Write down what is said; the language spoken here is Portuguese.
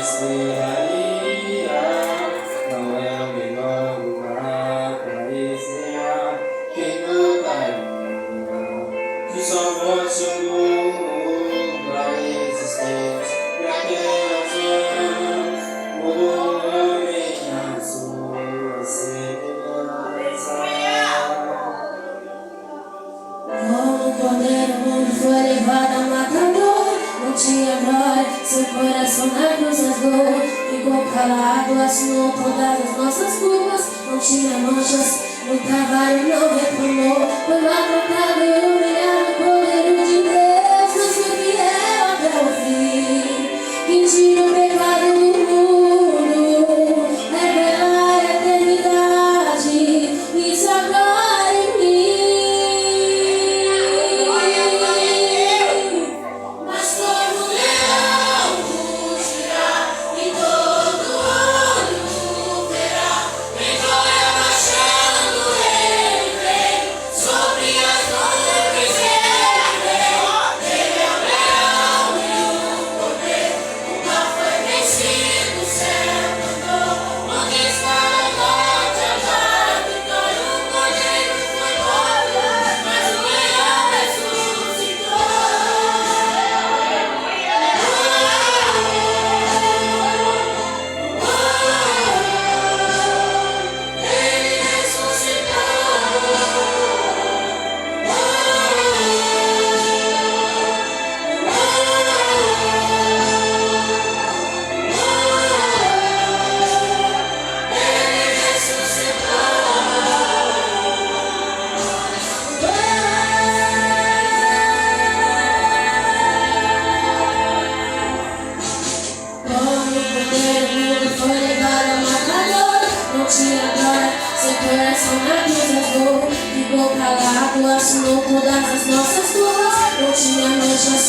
encerraria. Não é o melhor lugar pra estrear. Quem cantaria que sua voz chegou pra existência e aquelas mãos mudou a sua semelhança. Como um cordeiro, o mundo foi levado ao matador. Não tinha glória, seu coração na cruz rasgou. Ficou calado, assinou todas as nossas culpas. Não tinha manchas, no trabalho não reclamou. Foi maltratado e humilhado, Cordeiro de Deus, mas foi fiel até o fim. Quem tira o pecado do mundo, revela a eternidade e sua glória em mim. Seu coração na cruz rasgou. Ficou calado, assinou todas as nossas culpas. Não tinha manchas,